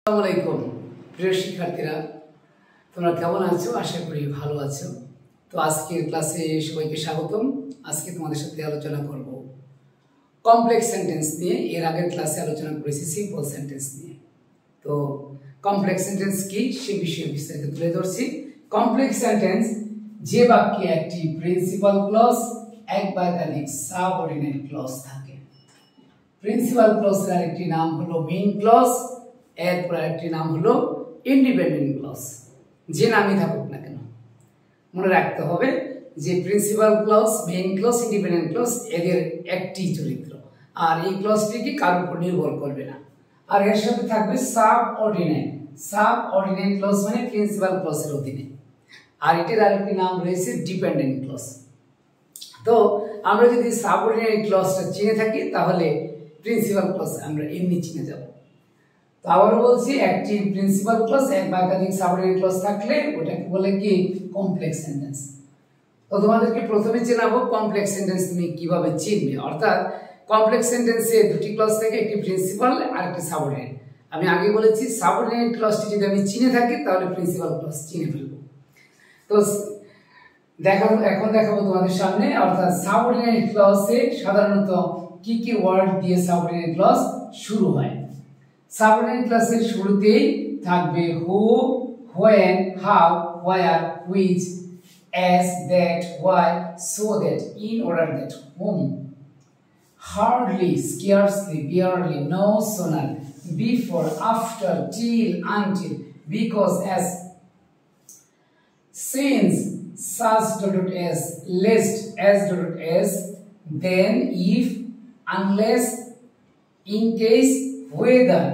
আসসালামু আলাইকুম প্রিয় শিক্ষার্থীরা, তোমরা কেমন আছো? আশা করি ভালো আছো। তো আজকের ক্লাসে সবাইকে স্বাগতম। আজকে তোমাদের সাথে আলোচনা করব কমপ্লেক্স সেন্টেন্স নিয়ে। এর আগের ক্লাসে আলোচনা করেছি সিম্পল সেন্টেন্স নিয়ে। তো কমপ্লেক্স সেন্টেন্স কি সে বিষয়ে বিস্তারিত তুলে ধরছি। কমপ্লেক্স সেন্টেন্স যে বাক্যে একটি প্রিন্সিপাল ক্লজ এক বা একাধিক সাবঅর্ডিনেট ক্লজ থাকে। প্রিন্সিপাল ক্লজের আরেকটি নাম হলো মেইন ক্লজ, এরপর একটি নাম হলো ইন্ডিপেন্ডেন্ট ক্লজ। যে নামই থাকুক না কেন মনে রাখতে হবে যে principal clause, main clause, independent clause এদের একটি চরিত্র, আর এই ক্লজটি কি কারোর উপর নির্ভর করবে না। আর এর সাথে থাকবে সাবঅর্ডিনেট। সাবঅর্ডিনেট ক্লজ মানে প্রিন্সিপাল ক্লজের অধীনে। আর এটির আরেকটি নাম রয়েছে ডিপেন্ডেন্ট ক্লজ। তো আমরা যদি সাবঅর্ডিনেট ক্লজটা চিনে থাকি তাহলে প্রিন্সিপাল ক্লজ আমরা এমনি চিনে যাব। তো আবার বলছি, একটি প্রিন্সিপাল ক্লজ এক বা একাধিক সাবঅর্ডিনেট ক্লজ থাকলে ওটাকে বলে কি কমপ্লেক্স সেন্টেন্স। তো তোমাদেরকে প্রথমে জানাবো কমপ্লেক্স সেন্টেন্স তুমি কিভাবে চিনবে। অর্থাৎ কমপ্লেক্স সেন্টেন্সে দুটি ক্লজ থেকে একটি প্রিন্সিপাল আর একটি সাবঅর্ডিনেট। আমি আগে বলেছি সাবঅর্ডিনেট ক্লজটি যদি আমি চিনে থাকি তাহলে প্রিন্সিপাল ক্লজ চিনে ফেলবো। তো এখন দেখাবো তোমাদের সামনে। অর্থাৎ সাবঅর্ডিনেট ক্লজে সাধারণত কি কি ওয়ার্ড দিয়ে সাবঅর্ডিনেট ক্লজ শুরু হয়। সাবঅর্ডিনেট ক্লজের শুরুতেই থাকবে who, when, how, where, which, as, that, why, so that, in order that, whom. Hardly, scarcely, barely, no sooner, before, after, till, until, because, as, since, such, as, lest, as, then, if, unless, in case, whether,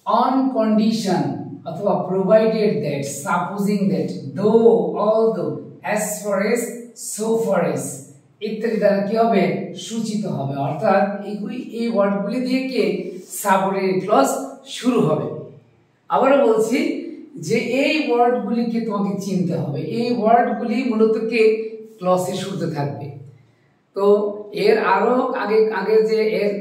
on condition অথবা provided that, supposing that, though, although, as far as, so far as ইত্যাদি দ্বারা কি হবে সূচিত হবে। অর্থাৎ এই ওয়ার্ডগুলি দিয়ে কি সাবঅর্ডিনেট ক্লজ শুরু হবে। আবারও বলছি যে এই ওয়ার্ডগুলিকে তোমাকে চিনতে হবে। এই ওয়ার্ডগুলি মূলত কি ক্লজের শুরুতে থাকবে। তো এর আরো আগে যে এর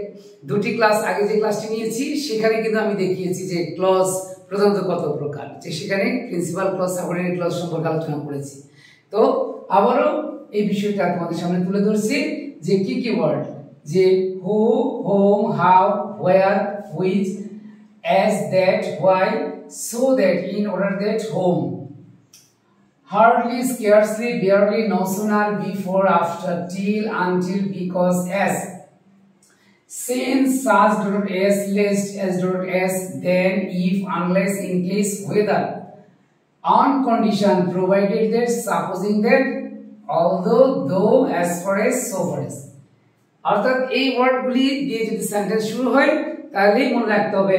দুটি ক্লাস আগে যে ক্লাসটি নিয়েছি সেখানে কিন্তু আমি দেখিয়েছি যে ক্লজ প্রধানত কত প্রকার, যে সেখানে প্রিন্সিপাল ক্লজ, সাবঅর্ডিনেট ক্লজ সম্পর্কে আলোচনা করেছি। তো আবারও এই বিষয়টা তোমাদের সামনে তুলে ধরছি যে কি কি ওয়ার্ড, যে who, whom, how, where, which, as, that, why, so that, in order that, whom. Hardly, scarcely, barely, no sooner, before, after, till, until, because, as, since, such, as, lest, as, then, if, unless, in case, whether, on condition, provided that, supposing that, although, though, as far as, so far as. অর্থাৎ এই ওয়ার্ডগুলি দিয়ে যদি sentence শুরু হয় তাহলেই মনে রাখতে হবে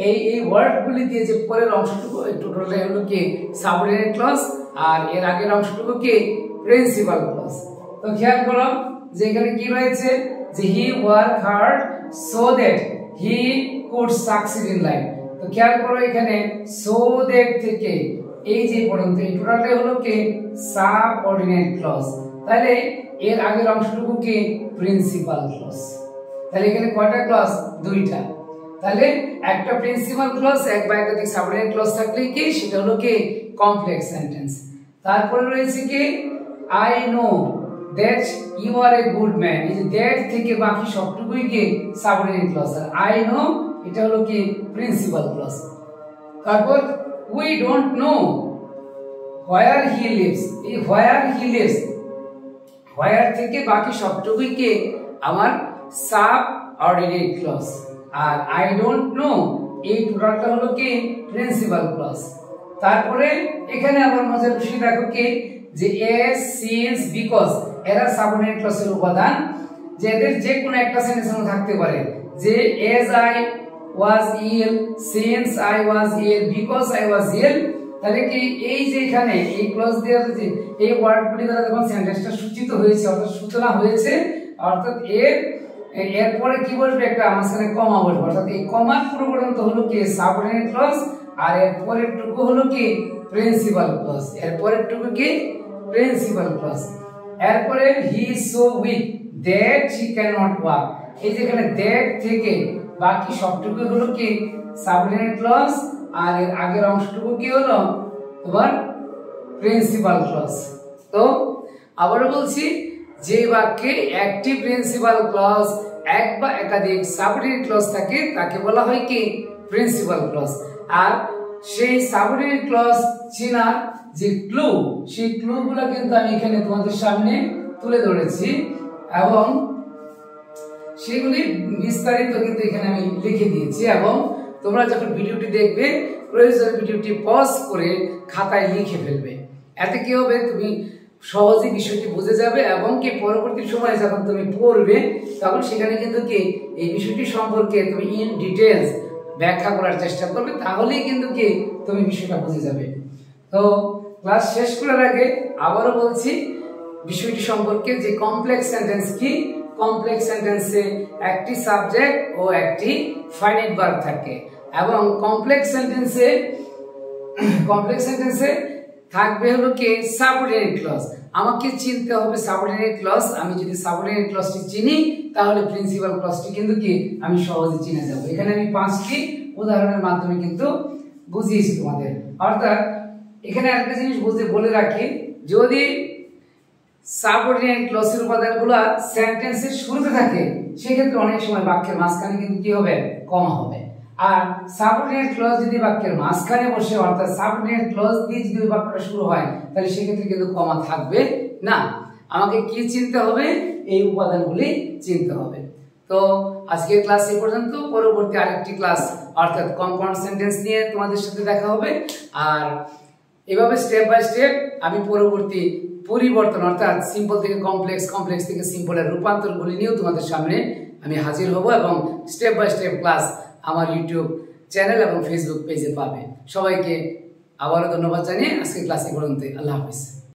এই ওয়ার্ডগুলি দিয়ে যে পরের অংশটুকু টোটালটাই হলো কি সাবঅর্ডিনেট ক্লজ, আর এর আগের অংশটুকু কি প্রিন্সিপাল ক্লজ। তো খেয়াল করো যে এখানে কি রয়েছে, যে he work hard so that he could succeed in life. তো খেয়াল করো এখানে সো দ্যাট থেকে এই যে পর্যন্ত এই টোটালটাই হলো কি সাবঅর্ডিনেট ক্লজ। তাহলে এর আগের অংশটুকু কি প্রিন্সিপাল ক্লজ। তাহলে এখানে কয়টা ক্লজ? দুইটা। তাহলে একটা প্রিন্সিপাল ক্লজ এক বা একাধিক সাবঅর্ডিনেট ক্লজ থাকলে কি সেটা হলো কি কমপ্লেক্স সেন্টেন্স। তারপরে রয়েছে কি I know that you are a good man. এই যে দ্যাট থেকে বাকি সবটুকুই কি সাবঅর্ডিনেট ক্লজ, আর আই নো এটা হলো কি প্রিন্সিপাল ক্লজ। তারপর we don't know where he lives, এই where he lives, where থেকে বাকি সবটুকুই কি আমার সাবঅর্ডিনেট ক্লজ, আর I don't know এই টোটালটা হলো কি প্রিন্সিপাল ক্লজ। তারপরে এখানে আবার মজার বিষয় দেখো কি যে as, since, because এরা সাবঅর্ডিনেট ক্লজের উপাদান, যে এদের যে কোনো একটা সেন্টেন্সে থাকতে পারে, যে as I was ill, since I was ill, because I was ill। তাহলে কি এই যে এখানে এই ক্লজ দিয়ে যে এই ওয়ার্ডগুলি দ্বারা যখন সেন্টেন্সটা সূচিত হয়েছে অর্থাৎ সূচনা হয়েছে, অর্থাৎ এরপরে কি বলবে একটা মাঝখানে কমা বলবে, অর্থাৎ এই কমার পুরো পর্যন্ত হলো কি সাবঅর্ডিনেট ক্লজ, আর এর পরের টুকু হলো কি প্রিন্সিপাল ক্লজ। এর পরের টুকু কি প্রিন্সিপাল ক্লজ। এরপরে he is so weak that he can not walk, এই যে এখানে দ্যাট থেকে বাকি সবটুকু হলো কি সাবঅর্ডিনেট ক্লজ, আর এর আগের অংশটুকু কি হলো তোমার প্রিন্সিপাল ক্লজ। তো আবারও বলছি, যে বাক্যে একটি প্রিন্সিপাল ক্লজ এক বা একাধিক সাবঅর্ডিনেট ক্লজ থাকে তাকে বলা হয় কি প্রিন্সিপাল ক্লজ। আর সেই সাবঅর্ডিনেট ক্লজ চেনার যে ক্লু, সেই ক্লুগুলো কিন্তু আমি এখানে তোমাদের সামনে তুলে ধরেছি এবং সেগুলি বিস্তারিত কিন্তু এখানে আমি লিখে দিয়েছি। এবং তোমরা যখন ভিডিওটি দেখবে প্রয়োজনে ভিডিওটি পজ করে খাতায় লিখে ফেলবে। এতে কি হবে, তুমি সহজে বিষয়টি বুঝে যাবে এবং কি পরবর্তী সময়ে যখন তুমি পড়বে তখন সেখানে কিন্তু কি এই বিষয়টি সম্পর্কে তুমি ইন ডিটেইলস ব্যাখ্যা করার চেষ্টা করবে, তাহলেই কিন্তু কি তুমি বিষয়টা বুঝে যাবে। তো ক্লাস শেষ করার আগে আবারও বলছি বিষয়টি সম্পর্কে, যে কমপ্লেক্স সেন্টেন্স কি। কমপ্লেক্স সেন্টেন্সে একটি সাবজেক্ট ও একটি ফাইনাইট ভার্ব থাকে এবং কমপ্লেক্স সেন্টেন্সে থাকবে হলো কি সাবঅর্ডিনেট ক্লজ। আমাকে চিনতে হবে সাবঅর্ডিনেট ক্লজ। আমি যদি সাবঅর্ডিনেট ক্লজটি চিনি তাহলে প্রিন্সিপাল ক্লজটি কিন্তু কি আমি সহজে চিনে যাব। এখানে আমি 5টি উদাহরণের মাধ্যমে কিন্তু বুঝিয়েছি তোমাদের। অর্থাৎ এখানে একটা জিনিস বলে রাখি, যদি সাবঅর্ডিনেট ক্লজের উপাদানগুলো সেন্টেন্সের শুরুতে থাকে সেক্ষেত্রে অনেক সময় বাক্যের মাঝখানে কিন্তু কি হবে, কমা হবে। আর সাবঅর্ডিনেট ক্লজ যদি বাক্যের মাঝখানে বসে, অর্থাৎ সাবঅর্ডিনেট ক্লজ দিয়ে যদি বাক্যটা শুরু হয় তাহলে সেক্ষেত্রে কিন্তু কমা থাকবে না। আমাকে কি চিনতে হবে, এই উপাদানগুলি চিনতে হবে। তো আজকের ক্লাস এই পর্যন্ত। পরবর্তী আরেকটি ক্লাস অর্থাৎ কম্পাউন্ড সেন্টেন্স নিয়ে তোমাদের সাথে দেখা হবে। আর এভাবে স্টেপ বাই স্টেপ আমি পরবর্তী পরিবর্তন অর্থাৎ সিম্পল থেকে কমপ্লেক্স, কমপ্লেক্স থেকে সিম্পলের রূপান্তরগুলি নিয়েও তোমাদের সামনে আমি হাজির হব এবং স্টেপ বাই স্টেপ ক্লাস আমার ইউটিউব চ্যানেল এবং ফেসবুক পেজে পাবে। সবাইকে আবারও ধন্যবাদ জানিয়ে আজকে ক্লাসে পর্যন্ত। আল্লাহ হাফিজ।